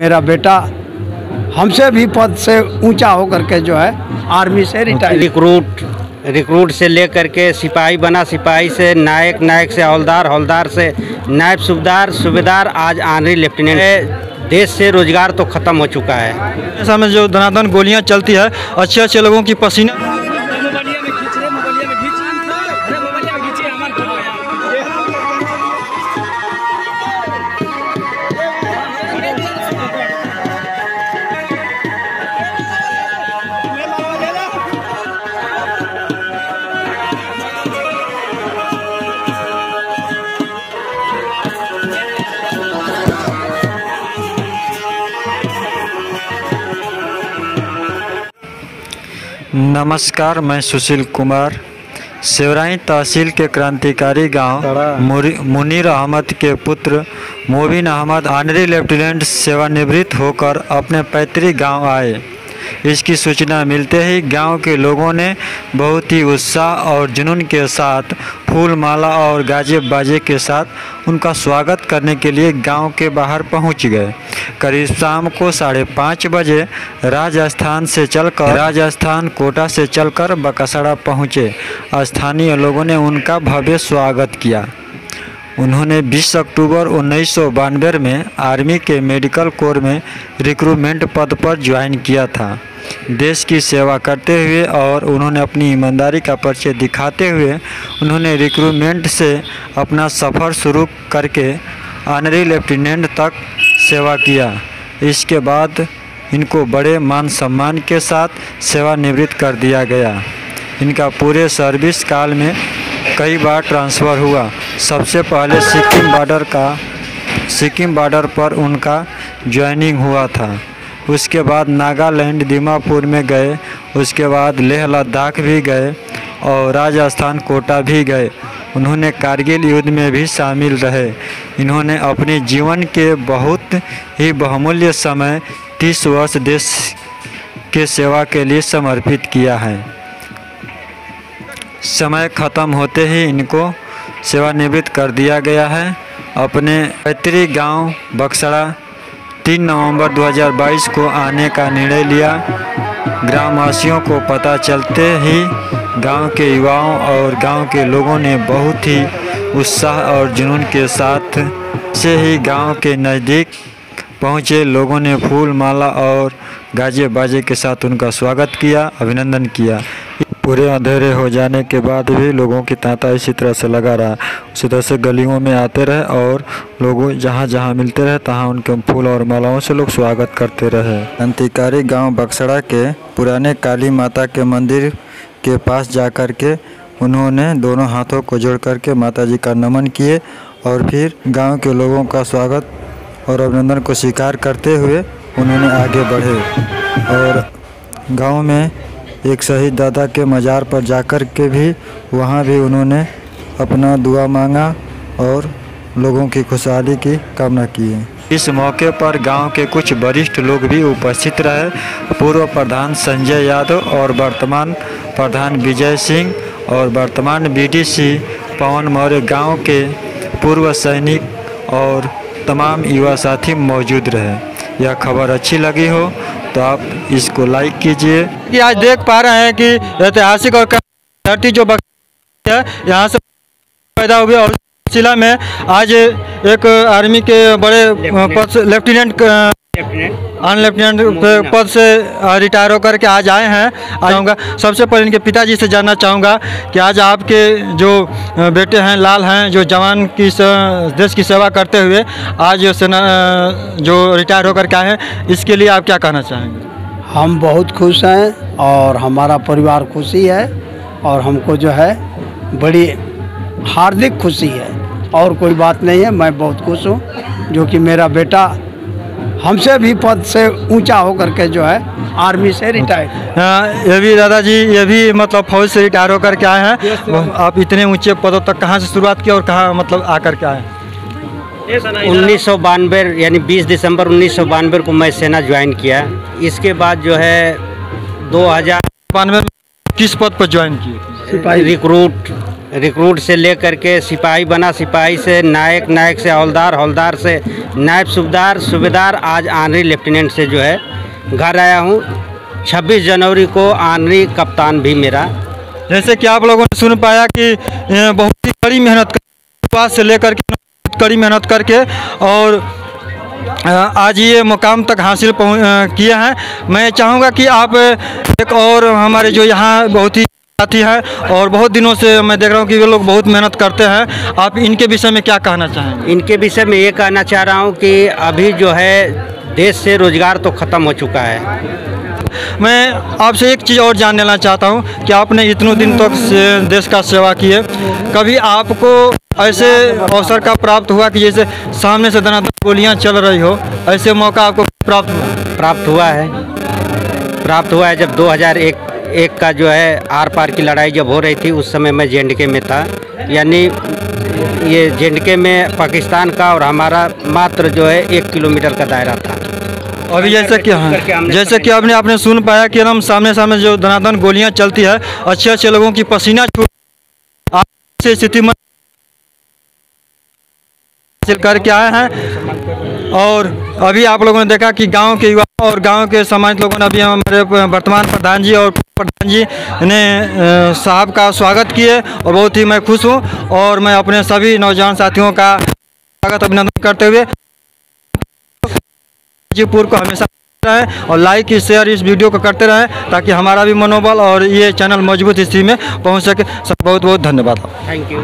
मेरा बेटा हमसे भी पद से ऊंचा होकर के जो है आर्मी से रिटायर। रिक्रूट से लेकर के सिपाही बना, सिपाही से नायक, नायक से हवलदार, हवलदार से नायब सूबेदार, सूबेदार आज ऑनरी लेफ्टिनेंट है। देश से रोजगार तो ख़त्म हो चुका है। ऐसा में जो धनाधन गोलियां चलती है, अच्छे अच्छे लोगों की पसीना नमस्कार, मैं सुशील कुमार सेवराई तहसील के क्रांतिकारी गांव मुनीर अहमद के पुत्र मोबिन अहमद ऑनरी लेफ्टिनेंट सेवानिवृत्त होकर अपने पैतृक गांव आए। इसकी सूचना मिलते ही गांव के लोगों ने बहुत ही उत्साह और जुनून के साथ फूल माला और गाजे बाजे के साथ उनका स्वागत करने के लिए गांव के बाहर पहुंच गए। करीब शाम को 5:30 बजे राजस्थान कोटा से चलकर बकसड़ा पहुंचे। स्थानीय लोगों ने उनका भव्य स्वागत किया। उन्होंने 20 अक्टूबर 1992 में आर्मी के मेडिकल कोर में रिक्रूटमेंट पद पर ज्वाइन किया था। देश की सेवा करते हुए और उन्होंने अपनी ईमानदारी का परिचय दिखाते हुए उन्होंने रिक्रूटमेंट से अपना सफ़र शुरू करके ऑनरी लेफ्टिनेंट तक सेवा किया। इसके बाद इनको बड़े मान सम्मान के साथ सेवानिवृत्त कर दिया गया। इनका पूरे सर्विस काल में कई बार ट्रांसफ़र हुआ। सबसे पहले सिक्किम बॉर्डर पर उनका ज्वाइनिंग हुआ था। उसके बाद नागालैंड दीमापुर में गए, उसके बाद लेह लद्दाख भी गए और राजस्थान कोटा भी गए। उन्होंने कारगिल युद्ध में भी शामिल रहे। इन्होंने अपने जीवन के बहुत ही बहुमूल्य समय 30 वर्ष देश के सेवा के लिए समर्पित किया है। समय ख़त्म होते ही इनको सेवानिवृत्त कर दिया गया है। अपने पैतृक गांव बक्सड़ा 3 नवंबर 2022 को आने का निर्णय लिया। ग्रामवासियों को पता चलते ही गांव के युवाओं और गांव के लोगों ने बहुत ही उत्साह और जुनून के साथ से ही गांव के नज़दीक पहुंचे। लोगों ने फूल माला और गाजे बाजे के साथ उनका स्वागत किया, अभिनंदन किया। पूरे अंधेरे हो जाने के बाद भी लोगों की तांता इसी तरह से लगा रहा। उसी तरह से गलियों में आते रहे और लोगों जहाँ जहाँ मिलते रहे तहाँ उनके फूल और मालाओं से लोग स्वागत करते रहे। क्रांतिकारी गांव बक्सड़ा के पुराने काली माता के मंदिर के पास जाकर के उन्होंने दोनों हाथों को जोड़ करके माता जी का नमन किए और फिर गाँव के लोगों का स्वागत और अभिनंदन को स्वीकार करते हुए उन्होंने आगे बढ़े और गाँव में एक शहीद दादा के मज़ार पर जाकर के भी वहाँ भी उन्होंने अपना दुआ मांगा और लोगों की खुशहाली की कामना की है। इस मौके पर गांव के कुछ वरिष्ठ लोग भी उपस्थित रहे। पूर्व प्रधान संजय यादव और वर्तमान प्रधान विजय सिंह और वर्तमान बीडीसी पवन मौर्य, गांव के पूर्व सैनिक और तमाम युवा साथी मौजूद रहे। यह खबर अच्छी लगी हो तो आप इसको लाइक कीजिए। कि आज देख पा रहे हैं कि ऐतिहासिक और धरती जो है यहाँ से पैदा हुई और जिला में आज एक आर्मी के बड़े पद से लेफ्टिनेंट पद से रिटायर होकर के आज आए हैं। चाहूँगा सबसे पहले इनके पिताजी से जानना चाहूँगा कि आज आपके जो बेटे हैं, लाल हैं, जो जवान की देश की सेवा करते हुए आज सेना जो रिटायर होकर के आए हैं, इसके लिए आप क्या कहना चाहेंगे? हम बहुत खुश हैं और हमारा परिवार खुशी है और हमको जो है बड़ी हार्दिक खुशी है और कोई बात नहीं है। मैं बहुत खुश हूँ जो कि मेरा बेटा हमसे भी पद से ऊंचा होकर के जो है आर्मी से रिटायर। ये भी दादाजी, ये भी मतलब फौज से रिटायर होकर के आए हैं। आप इतने ऊंचे पदों तक कहाँ से शुरुआत की और कहाँ मतलब आकर के आए? 1992 यानी 20 दिसंबर 1992 को मैं सेना ज्वाइन किया। इसके बाद जो है 2092 किस पद पर ज्वाइन किए? रिक्रूट रिक्रूट से लेकर के सिपाही बना, सिपाही से नायक, नायक से हवलदार, हवलदार से नायब सूबेदार, सूबेदार आज ऑनरी लेफ्टिनेंट से जो है घर आया हूँ। 26 जनवरी को ऑनरी कप्तान भी मेरा। जैसे कि आप लोगों ने सुन पाया कि बहुत ही कड़ी मेहनत शुरुआत से लेकर के कड़ी मेहनत करके और आज ये मुकाम तक हासिल किए हैं। मैं चाहूँगा कि आप एक और हमारे जो यहाँ बहुत ही साथी हैं और बहुत दिनों से मैं देख रहा हूँ कि वे लोग बहुत मेहनत करते हैं, आप इनके विषय में क्या कहना चाहेंगे? इनके विषय में ये कहना चाह रहा हूँ कि अभी जो है देश से रोजगार तो ख़त्म हो चुका है। मैं आपसे एक चीज़ और जान लेना चाहता हूँ कि आपने इतने दिन तक देश का सेवा की है, कभी आपको ऐसे अवसर का प्राप्त हुआ कि जैसे सामने से धनाधन गोलियाँ चल रही हो, ऐसे मौका आपको प्राप्त हुआ है? प्राप्त हुआ है जब 2001 का जो है आर पार की लड़ाई जब हो रही थी, उस समय मैं JNK में था। यानी ये JNK में पाकिस्तान का और हमारा मात्र जो है 1 किलोमीटर का दायरा था। अभी जैसे कि आपने सुन पाया कि हम सामने जो धनाधन गोलियां चलती है, अच्छे लोगों की पसीना छूट से स्थिति में हासिल करके आए हैं। और अभी आप लोगों ने देखा कि गांव के युवा और गांव के समाज लोगों ने अभी हमारे वर्तमान प्रधान जी और प्रधान जी ने साहब का स्वागत किए और बहुत ही मैं खुश हूँ। और मैं अपने सभी नौजवान साथियों का स्वागत अभिनंदन करते हुए गाजीपुर को हमेशा रहें और लाइक शेयर इस वीडियो को करते रहें ताकि हमारा भी मनोबल और ये चैनल मजबूत स्थिति में पहुंच सके। सब बहुत बहुत धन्यवाद। Thank you.